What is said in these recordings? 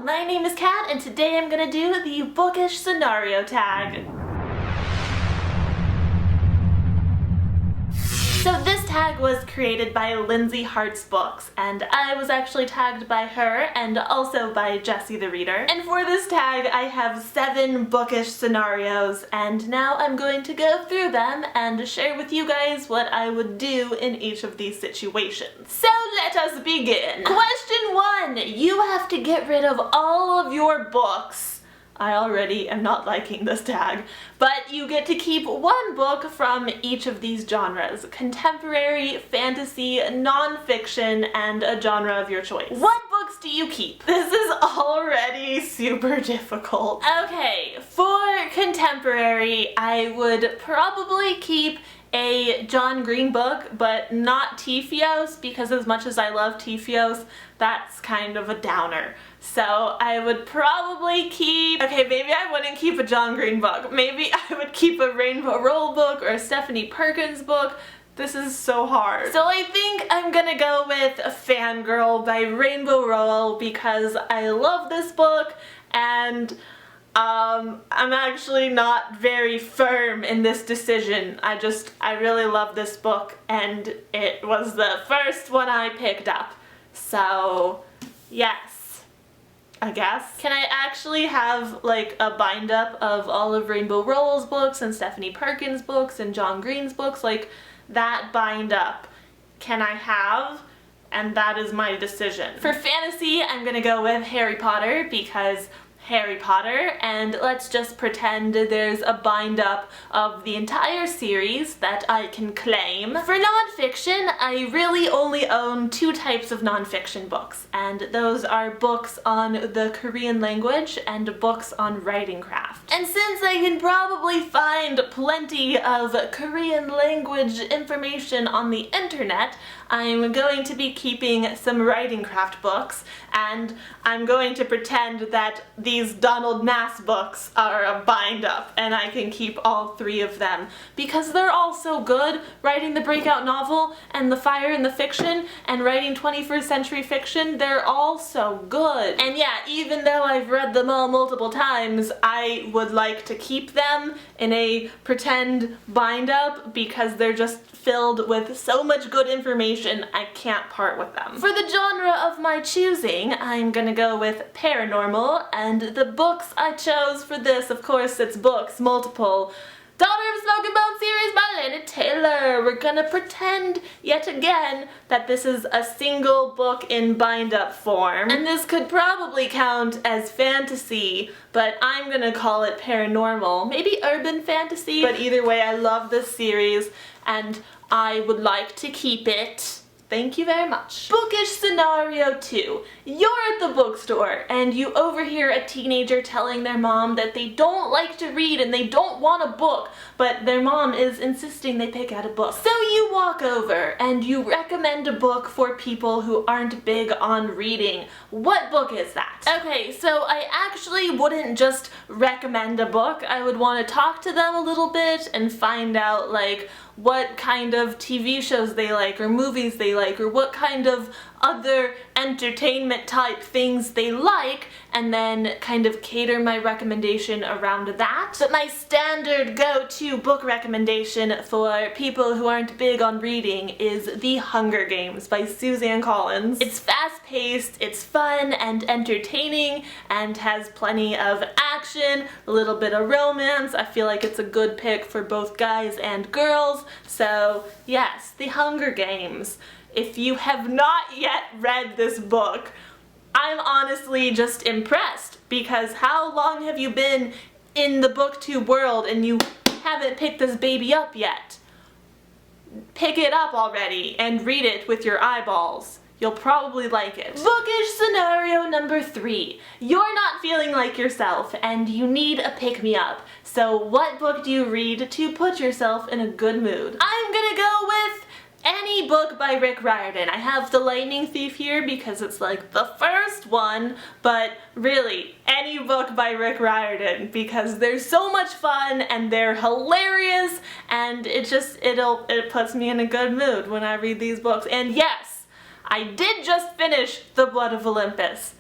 my name is Kat, and today I'm gonna do the Bookish Scenario Tag. So this tag was created by Lindsay Hart's Books, and I was actually tagged by her and also by Jessie the Reader. And for this tag I have 7 bookish scenarios, and now I'm going to go through them and share with you guys what I would do in each of these situations. So let us begin! Question 1. You have to get rid of all of your books. I already am not liking this tag, but you get to keep 1 book from each of these genres: contemporary, fantasy, non-fiction, and a genre of your choice. What books do you keep? This is already super difficult. Okay, for contemporary, I would probably keep a John Green book, but not Tifios, because as much as I love Tifios, that's kind of a downer. So I would probably keep, okay, maybe I wouldn't keep a John Green book. Maybe I would keep a Rainbow Rowell book or a Stephanie Perkins book. This is so hard. So I think I'm gonna go with Fangirl by Rainbow Rowell because I love this book, and I'm actually not very firm in this decision. I really love this book, and it was the first one I picked up. So, yes, I guess. Can I actually have like a bind up of all of Rainbow Rowell's books and Stephanie Perkins books and John Green's books? Like, that bind up can I have? And that is my decision. For fantasy, I'm gonna go with Harry Potter because Harry Potter, and let's just pretend there's a bind up of the entire series that I can claim. For nonfiction, I really only own 2 types of nonfiction books, and those are books on the Korean language and books on writing craft. And since I can probably find plenty of Korean language information on the internet, I'm going to be keeping some writing craft books, and I'm going to pretend that these Donald Mass books are a bind up, and I can keep all 3 of them because they're all so good. Writing the breakout novel and the fire in the fiction and writing 21st century fiction, they're all so good. And yeah, even though I've read them all multiple times, I would like to keep them in a pretend bind up because they're just filled with so much good information, I can't part with them. For the genre of my choosing, I'm gonna go with paranormal, and the books I chose for this, of course it's books, multiple. Daughter of Smoke and Bone series by Lana Taylor. We're gonna pretend yet again that this is a single book in bind-up form. And this could probably count as fantasy, but I'm gonna call it paranormal. Maybe urban fantasy, but either way I love this series and I would like to keep it. Thank you very much. Bookish Scenario 2. You're at the bookstore and you overhear a teenager telling their mom that they don't like to read and they don't want a book, but their mom is insisting they pick out a book. So you walk over and you recommend a book for people who aren't big on reading. What book is that? Okay, so I actually wouldn't just recommend a book. I would want to talk to them a little bit and find out like what kind of TV shows they like or movies they like or what kind of other entertainment type things they like, and then kind of cater my recommendation around that. But my standard go-to book recommendation for people who aren't big on reading is The Hunger Games by Suzanne Collins. It's fast-paced, it's fun and entertaining, and has plenty of action, a little bit of romance. I feel like it's a good pick for both guys and girls. So yes, The Hunger Games. If you have not yet read this book, I'm honestly just impressed, because how long have you been in the booktube world and you haven't picked this baby up yet? Pick it up already and read it with your eyeballs. You'll probably like it. Bookish Scenario number 3. You're not feeling like yourself and you need a pick-me-up. So what book do you read to put yourself in a good mood? I'm gonna go with any book by Rick Riordan. I have The Lightning Thief here because it's like the first one, but really, any book by Rick Riordan because they're so much fun and they're hilarious, and it puts me in a good mood when I read these books. And yes, I did just finish The Blood of Olympus.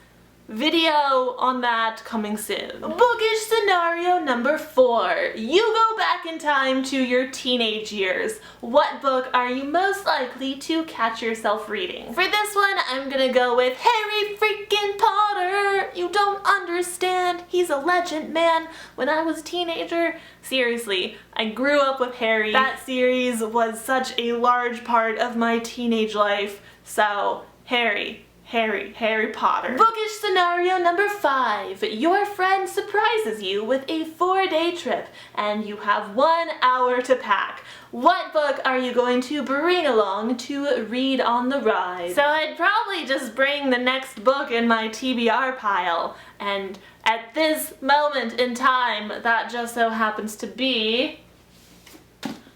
Video on that coming soon. Bookish scenario number 4. You go back in time to your teenage years. What book are you most likely to catch yourself reading? For this one, I'm gonna go with Harry freaking Potter. You don't understand. He's a legend, man. When I was a teenager, seriously, I grew up with Harry. That series was such a large part of my teenage life. So, Harry Potter. Bookish scenario number 5. Your friend surprises you with a 4-day trip and you have 1 hour to pack. What book are you going to bring along to read on the ride? So I'd probably just bring the next book in my TBR pile, and at this moment in time, that just so happens to be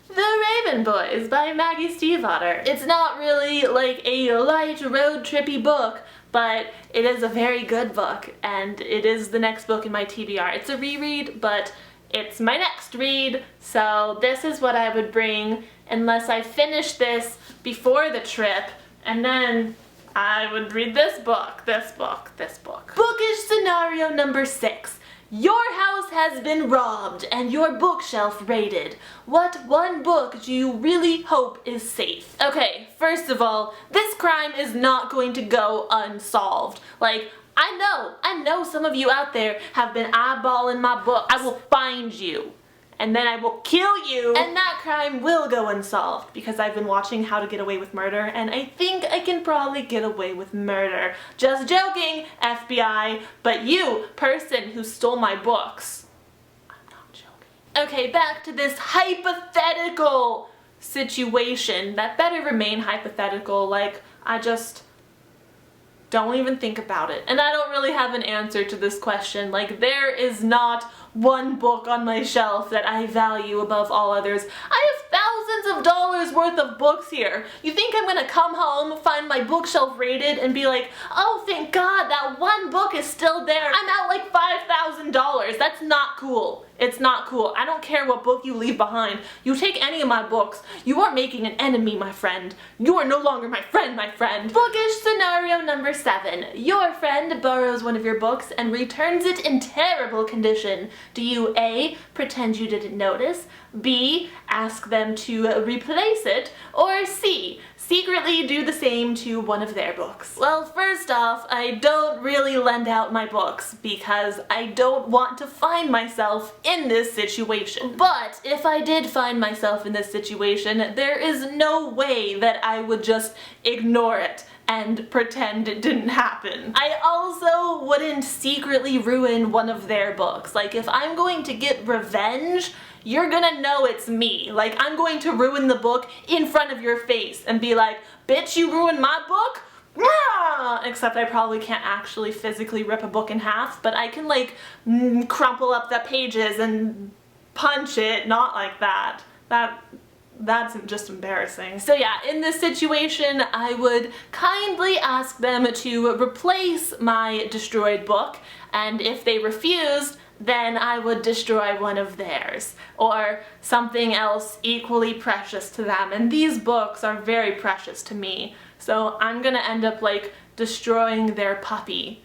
The Raven Boys by Maggie Stiefvater. It's not really like a light road trippy book, but it is a very good book, and it is the next book in my TBR. It's a reread, but it's my next read, so this is what I would bring unless I finish this before the trip, and then I would read this book. Bookish scenario number 6. Your house has been robbed and your bookshelf raided. What one book do you really hope is safe? Okay, first of all, this crime is not going to go unsolved. Like, I know some of you out there have been eyeballing my book. I will find you, and then I will kill you, and that crime will go unsolved because I've been watching How to Get Away with Murder, and I think I can probably get away with murder. Just joking, FBI, but you, person who stole my books, I'm not joking. Okay, back to this hypothetical situation that better remain hypothetical. Like, I just don't even think about it. And I don't really have an answer to this question. Like, there is not one book on my shelf that I value above all others. I have thousands of dollars worth of books here. You think I'm gonna come home, find my bookshelf raided, and be like, oh, thank God, that one book is still there. I'm out like $5,000. That's not cool. It's not cool. I don't care what book you leave behind. You take any of my books, you are making an enemy, my friend. You are no longer my friend, my friend. Bookish scenario number 7. Your friend borrows one of your books and returns it in terrible condition. Do you A, pretend you didn't notice, B, ask them to replace it, or C, secretly do the same to one of their books? Well, first off, I don't really lend out my books because I don't want to find myself in this situation. But if I did find myself in this situation, there is no way that I would just ignore it and pretend it didn't happen. I also wouldn't secretly ruin one of their books. Like, if I'm going to get revenge, you're gonna know it's me. Like, I'm going to ruin the book in front of your face and be like, bitch, you ruined my book? Except I probably can't actually physically rip a book in half, but I can like crumple up the pages and punch it, not like that. That's just embarrassing. So yeah, in this situation, I would kindly ask them to replace my destroyed book, and if they refused, then I would destroy one of theirs, or something else equally precious to them. And these books are very precious to me, so I'm gonna end up like destroying their puppy.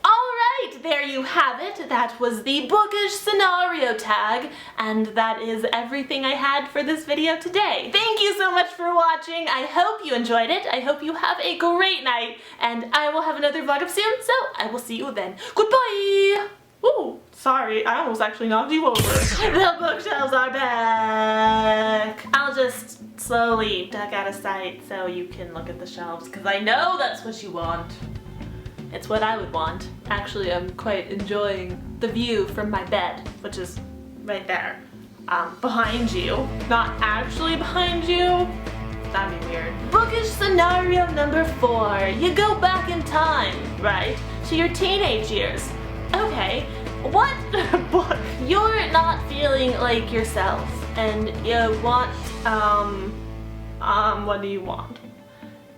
Alright, there you have it. That was the Bookish Scenario Tag, and that is everything I had for this video today. Thank you so much for watching. I hope you enjoyed it. I hope you have a great night, and I will have another vlog up soon, so I will see you then. Goodbye! Ooh, sorry, I almost actually knocked you over. The bookshelves are back! I'll just slowly duck out of sight so you can look at the shelves, because I know that's what you want. It's what I would want. Actually, I'm quite enjoying the view from my bed, which is right there. Behind you. Not actually behind you. That'd be weird. Bookish scenario number 4. You go back in time, right? To your teenage years. Okay, what book? You're not feeling like yourself, and you want, what do you want?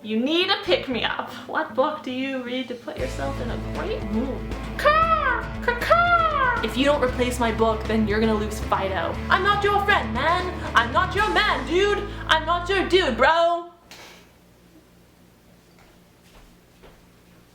You need a pick-me-up. What book do you read to put yourself in a great mood? If you don't replace my book, then you're gonna lose Fido. I'm not your friend, man. I'm not your man, dude. I'm not your dude, bro.